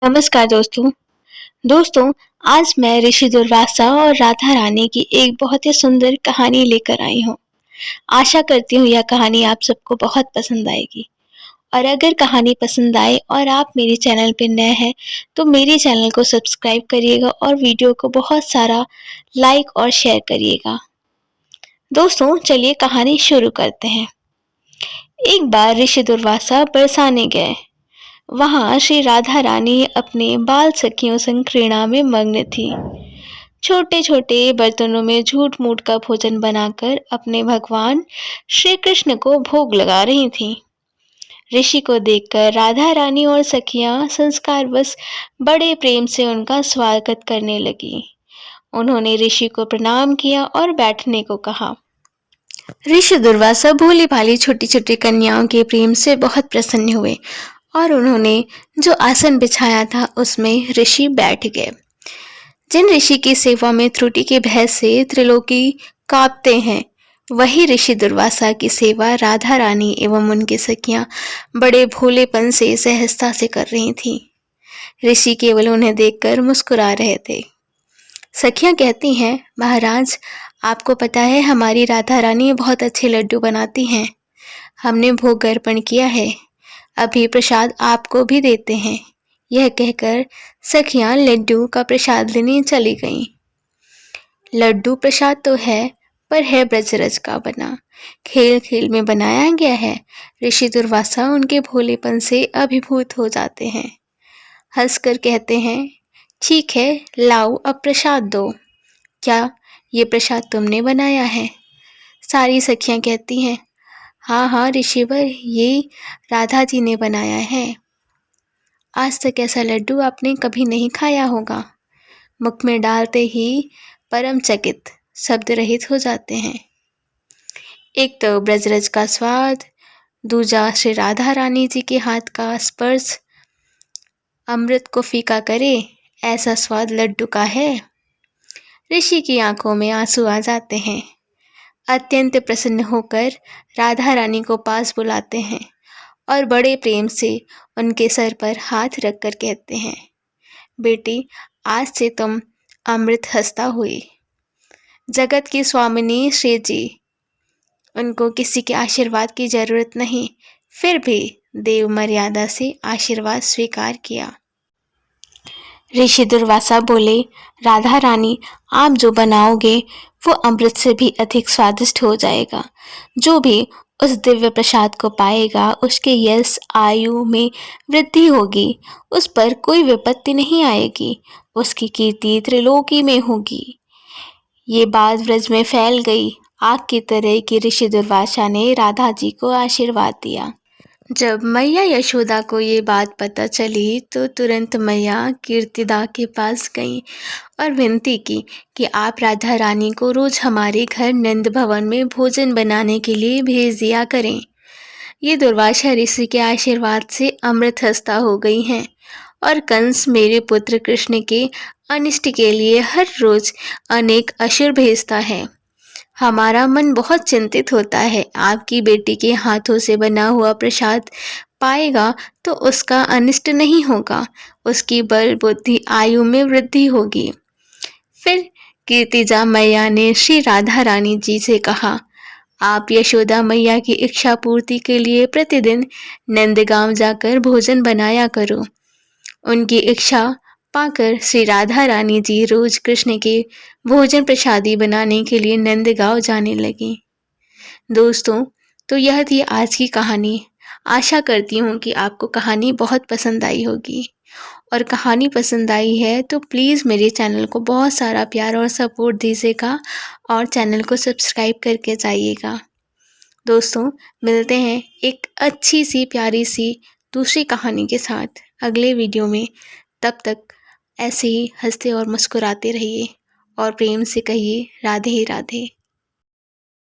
नमस्कार दोस्तों। दोस्तों, आज मैं ऋषि दुर्वासा और राधा रानी की एक बहुत ही सुंदर कहानी लेकर आई हूँ। आशा करती हूँ यह कहानी आप सबको बहुत पसंद आएगी। और अगर कहानी पसंद आए और आप मेरे चैनल पे नए हैं तो मेरे चैनल को सब्सक्राइब करिएगा और वीडियो को बहुत सारा लाइक और शेयर करिएगा। दोस्तों, चलिए कहानी शुरू करते हैं। एक बार ऋषि दुर्वासा बरसाने गए। वहां श्री राधा रानी अपने बाल सखियों संग क्रीड़ा में मग्न थी। छोटे छोटे बर्तनों में झूठ मूठ का भोजन बनाकर अपने भगवान श्री कृष्ण को भोग लगा रही थीं। ऋषि को देखकर राधा रानी और सखियां संस्कारवश बड़े प्रेम से उनका स्वागत करने लगी। उन्होंने ऋषि को प्रणाम किया और बैठने को कहा। ऋषि दुर्वासा भोली भाली छोटी छोटी कन्याओं के प्रेम से बहुत प्रसन्न हुए और उन्होंने जो आसन बिछाया था उसमें ऋषि बैठ गए। जिन ऋषि की सेवा में त्रुटि के भय से त्रिलोकी कांपते हैं, वही ऋषि दुर्वासा की सेवा राधा रानी एवं उनकी सखियां बड़े भोलेपन से सहजता से कर रही थीं। ऋषि केवल उन्हें देखकर मुस्कुरा रहे थे। सखियां कहती हैं, महाराज, आपको पता है हमारी राधा रानी बहुत अच्छे लड्डू बनाती हैं। हमने भोग अर्पण किया है, अभी प्रसाद आपको भी देते हैं। यह कहकर सखियां लड्डू का प्रसाद लेने चली गईं। लड्डू प्रसाद तो है, पर है ब्रजरज का बना, खेल खेल में बनाया गया है। ऋषि दुर्वासा उनके भोलेपन से अभिभूत हो जाते हैं। हंसकर कहते हैं, ठीक है, लाओ अब प्रसाद दो। क्या ये प्रसाद तुमने बनाया है? सारी सखियां कहती हैं, हाँ हाँ ऋषिवर, ये राधा जी ने बनाया है। आज तक ऐसा लड्डू आपने कभी नहीं खाया होगा। मुख में डालते ही परम चकित शब्द रहित हो जाते हैं। एक तो ब्रजरज का स्वाद, दूजा श्री राधा रानी जी के हाथ का स्पर्श अमृत को फीका करे, ऐसा स्वाद लड्डू का है। ऋषि की आंखों में आंसू आ जाते हैं। अत्यंत प्रसन्न होकर राधा रानी को पास बुलाते हैं और बड़े प्रेम से उनके सर पर हाथ रखकर कहते हैं, बेटी, आज से तुम अमृत हस्ता हुई। जगत की स्वामिनी श्री जी, उनको किसी के आशीर्वाद की जरूरत नहीं, फिर भी देव मर्यादा से आशीर्वाद स्वीकार किया। ऋषि दुर्वासा बोले, राधा रानी, आप जो बनाओगे वो अमृत से भी अधिक स्वादिष्ट हो जाएगा। जो भी उस दिव्य प्रसाद को पाएगा उसके यश आयु में वृद्धि होगी, उस पर कोई विपत्ति नहीं आएगी, उसकी कीर्ति त्रिलोकी में होगी। ये बात ब्रज में फैल गई आग की तरह कि ऋषि दुर्वासा ने राधा जी को आशीर्वाद दिया। जब मैया यशोदा को ये बात पता चली तो तुरंत मैया कीर्तिदा के पास गईं और विनती की कि आप राधा रानी को रोज हमारे घर नंद भवन में भोजन बनाने के लिए भेज दिया करें। ये दुर्वासा ऋषि के आशीर्वाद से अमृत हस्ता हो गई हैं और कंस मेरे पुत्र कृष्ण के अनिष्ट के लिए हर रोज अनेक असुर भेजता है। हमारा मन बहुत चिंतित होता है। आपकी बेटी के हाथों से बना हुआ प्रसाद पाएगा तो उसका अनिष्ट नहीं होगा, उसकी बल बुद्धि आयु में वृद्धि होगी। फिर कीर्तिजा मैया ने श्री राधा रानी जी से कहा, आप यशोदा मैया की इच्छा पूर्ति के लिए प्रतिदिन नंदगांव जाकर भोजन बनाया करो। उनकी इच्छा पाकर श्री राधा रानी जी रोज कृष्ण के भोजन प्रसादी बनाने के लिए नंदगांव जाने लगी। दोस्तों, तो यह थी आज की कहानी। आशा करती हूँ कि आपको कहानी बहुत पसंद आई होगी और कहानी पसंद आई है तो प्लीज़ मेरे चैनल को बहुत सारा प्यार और सपोर्ट दीजिएगा और चैनल को सब्सक्राइब करके जाइएगा। दोस्तों, मिलते हैं एक अच्छी सी प्यारी सी दूसरी कहानी के साथ अगले वीडियो में। तब तक ऐसे ही हंसते और मुस्कुराते रहिए और प्रेम से कहिए, राधे राधे।